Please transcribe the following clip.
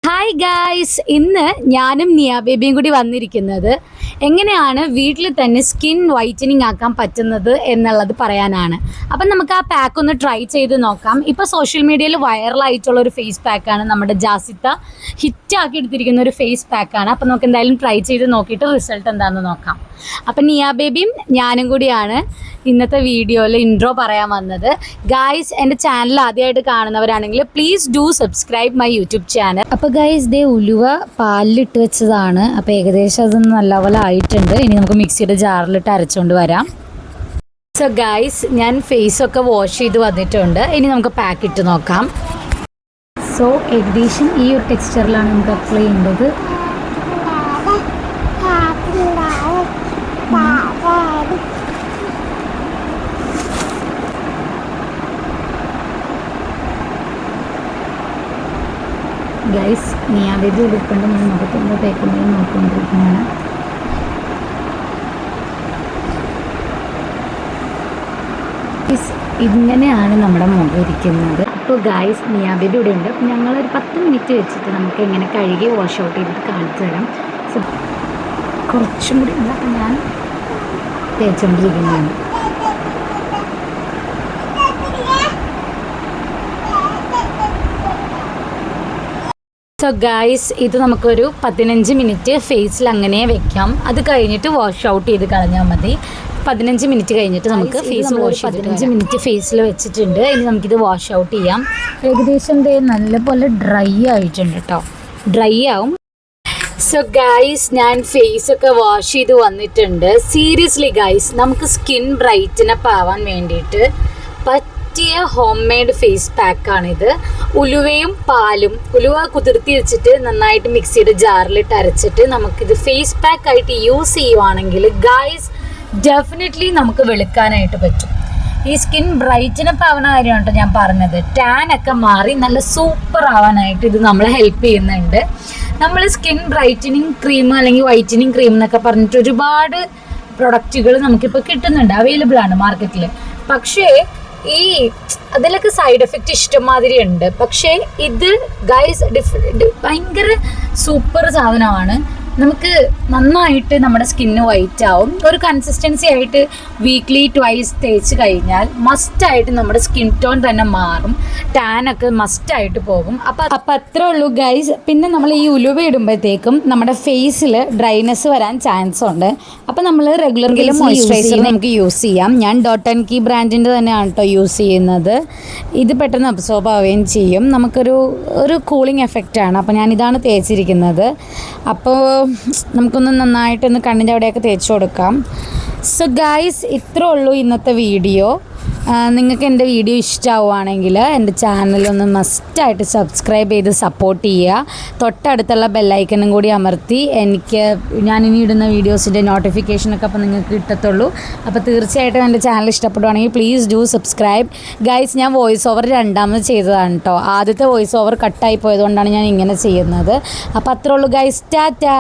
Hi guys, ഇന്ന് ഞാനും നിയ ബേബിയും കൂടി വന്നിരിക്കുന്നത് എങ്ങനെയാണ് വീട്ടിൽ തന്നെ സ്കിൻ വൈറ്റനിങ് ആക്കാൻ പറ്റുന്നത് എന്നുള്ളത് പറയാനാണ്. അപ്പം നമുക്ക് ആ പാക്ക് ഒന്ന് ട്രൈ ചെയ്ത് നോക്കാം. ഇപ്പോൾ സോഷ്യൽ മീഡിയയിൽ വൈറലായിട്ടുള്ള ഒരു ഫേസ് പാക്കാണ് നമ്മുടെ ജാസിത്ത ഹിറ്റാക്കി എടുത്തിരിക്കുന്ന ഒരു ഫേസ് പാക്കാണ്. അപ്പം നമുക്ക് എന്തായാലും ട്രൈ ചെയ്ത് നോക്കിയിട്ട് റിസൾട്ട് എന്താണെന്ന് നോക്കാം. അപ്പം നിയ ബേബിയും ഞാനും കൂടിയാണ് ഇന്നത്തെ വീഡിയോയിൽ ഇൻട്രോ പറയാൻ വന്നത്. ഗായ്സ്, എൻ്റെ ചാനൽ ആദ്യമായിട്ട് കാണുന്നവരാണെങ്കിൽ please do subscribe my YouTube channel. അപ്പോൾ ഗായ്സ്, ദേ ഉലുവ പാലിലിട്ട് വെച്ചതാണ്. അപ്പോൾ ഏകദേശം അതൊന്ന് നല്ലപോലെ ആയിട്ടുണ്ട്. ഇനി നമുക്ക് മിക്സിയുടെ ജാറിലിട്ട് അരച്ചുകൊണ്ട് വരാം. സോ ഗായ്സ്, ഞാൻ ഫേസൊക്കെ വാഷ് ചെയ്ത് വന്നിട്ടുണ്ട്. ഇനി നമുക്ക് പാക്ക് ഇട്ട് നോക്കാം. സോ ഏകദേശം ഈ ഒരു ടെക്സ്ചറിലാണ് നമുക്ക് അപ്ലൈ ചെയ്യേണ്ടത്. ഗൈസ്, നിയ ബേബി എടുക്കേണ്ട ഞാൻ മുഖത്തുമ്പോൾ തേക്കുന്നതും നോക്കിക്കൊണ്ടിരിക്കുന്നതാണ്. ഇങ്ങനെയാണ് നമ്മുടെ മുഖം ഇരിക്കുന്നത്. അപ്പോൾ ഗൈസ്, നിയ ബേബി ഇവിടെ ഉണ്ട്. അപ്പോൾ ഞങ്ങളൊരു 10 മിനിറ്റ് വെച്ചിട്ട് നമുക്ക് എങ്ങനെ കഴുകി വാഷ് ഔട്ട് ചെയ്തിട്ട് കാണിച്ചു തരാം. സോ കുറച്ചും കൂടി ഉണ്ട്. അപ്പോൾ ഞാൻ തേച്ചുകൊണ്ടിരിക്കുന്നതാണ്. സോ ഗായ്സ്, ഇത് നമുക്കൊരു 15 മിനിറ്റ് ഫേസിൽ അങ്ങനെ വെക്കാം. അത് കഴിഞ്ഞിട്ട് വാഷ് ഔട്ട് ചെയ്ത് കളഞ്ഞാൽ മതി. 15 മിനിറ്റ് കഴിഞ്ഞിട്ട് നമുക്ക് ഫേസ് വാഷ് 15 മിനിറ്റ് ഫേസിൽ വെച്ചിട്ടുണ്ട്. ഇനി നമുക്കിത് വാഷ് ഔട്ട് ചെയ്യാം. ഏകദേശം നല്ലപോലെ ഡ്രൈ ആയിട്ടുണ്ട് കേട്ടോ. ഡ്രൈ ആവും. സോ ഗായ്സ്, ഞാൻ ഫേസൊക്കെ വാഷ് ചെയ്ത് വന്നിട്ടുണ്ട്. സീരിയസ്ലി ഗായ്സ്, നമുക്ക് സ്കിൻ ബ്രൈറ്റനപ്പ് ആവാൻ വേണ്ടിയിട്ട് പറ്റിയ ഹോം മെയ്ഡ് ഫേസ് പാക്കാണിത്. ഉലുവയും പാലും, ഉലുവ കുതിർത്തി വെച്ചിട്ട് നന്നായിട്ട് മിക്സിയുടെ ജാറിലിട്ട് അരച്ചിട്ട് നമുക്കിത് ഫേസ് പാക്ക് ആയിട്ട് യൂസ് ചെയ്യുവാണെങ്കിൽ ഗായ്സ് ഡെഫിനറ്റ്ലി നമുക്ക് വെളുക്കാനായിട്ട് പറ്റും. ഈ സ്കിൻ ബ്രൈറ്റനപ്പ് ആവുന്ന കാര്യമാണ് കേട്ടോ ഞാൻ പറഞ്ഞത്. ടാൻ ഒക്കെ മാറി നല്ല സൂപ്പർ ആവാനായിട്ട് ഇത് നമ്മളെ ഹെൽപ്പ് ചെയ്യുന്നുണ്ട്. നമ്മൾ സ്കിൻ ബ്രൈറ്റനിങ് ക്രീം അല്ലെങ്കിൽ വൈറ്റനിങ് ക്രീം എന്നൊക്കെ പറഞ്ഞിട്ട് ഒരുപാട് പ്രൊഡക്റ്റുകൾ നമുക്കിപ്പോൾ കിട്ടുന്നുണ്ട്, അവൈലബിൾ ആണ് മാർക്കറ്റിൽ. പക്ഷേ അതിലൊക്കെ സൈഡ് എഫക്റ്റ് ഇഷ്ടംമാതിരി ഉണ്ട്. പക്ഷേ ഇത് ഗൈസ് ഭയങ്കര സൂപ്പർ സാധനമാണ്. നമുക്ക് നന്നായിട്ട് നമ്മുടെ സ്കിന്ന് വൈറ്റ് ആവും. ഒരു കൺസിസ്റ്റൻസി ആയിട്ട് വീക്ക്ലി ട്വൈസ് തേച്ച് കഴിഞ്ഞാൽ മസ്റ്റായിട്ട് നമ്മുടെ സ്കിൻ ടോൺ തന്നെ മാറും. ടാനൊക്കെ മസ്റ്റായിട്ട് പോകും. അപ്പം അത്രേ ഉള്ളൂ ഗൈസ്. പിന്നെ നമ്മൾ ഈ ഉലുവ ഇടുമ്പോഴത്തേക്കും നമ്മുടെ ഫേസിൽ ഡ്രൈനെസ് വരാൻ ചാൻസ് ഉണ്ട്. അപ്പം നമ്മൾ റെഗുലർ മോയ്സ്ചറൈസർ നമുക്ക് യൂസ് ചെയ്യാം. ഞാൻ ഡോട്ട് ആൻഡ് കീ ബ്രാൻഡിൻ്റെ തന്നെയാണ് കേട്ടോ യൂസ് ചെയ്യുന്നത്. ഇത് പെട്ടെന്ന് അബ്സോർബ് ആവുകയും ചെയ്യും. നമുക്കൊരു കൂളിംഗ് എഫക്റ്റാണ്. അപ്പോൾ ഞാനിതാണ് തേച്ചിരിക്കുന്നത്. അപ്പോൾ നമുക്കൊന്ന് നന്നായിട്ടൊന്ന് കണ്ണിൻ്റെ അവിടെയൊക്കെ തേച്ച് കൊടുക്കാം. സോ ഗായ്സ്, ഇത്രേ ഉള്ളൂ ഇന്നത്തെ വീഡിയോ. നിങ്ങൾക്ക് എൻ്റെ വീഡിയോ ഇഷ്ടമാവുകയാണെങ്കിൽ എൻ്റെ ചാനലൊന്ന് മസ്റ്റായിട്ട് സബ്സ്ക്രൈബ് ചെയ്ത് സപ്പോർട്ട് ചെയ്യുക. തൊട്ടടുത്തുള്ള ബെല്ലൈക്കനും കൂടി അമർത്തി ഞാനിനി ഇടുന്ന വീഡിയോസിൻ്റെ നോട്ടിഫിക്കേഷനൊക്കെ അപ്പോൾ നിങ്ങൾക്ക് കിട്ടത്തുള്ളൂ. അപ്പോൾ തീർച്ചയായിട്ടും എൻ്റെ ചാനൽ ഇഷ്ടപ്പെടുവാണെങ്കിൽ പ്ലീസ് ഡു സബ്സ്ക്രൈബ്. ഗൈസ്, ഞാൻ വോയിസ് ഓവർ രണ്ടാമത് ചെയ്തതാണ് കേട്ടോ. ആദ്യത്തെ വോയിസ് ഓവർ കട്ടായി പോയതുകൊണ്ടാണ് ഞാൻ ഇങ്ങനെ ചെയ്യുന്നത്. അപ്പോൾ അത്രേ ഉള്ളൂ ഗൈസ്. ടാറ്റാ.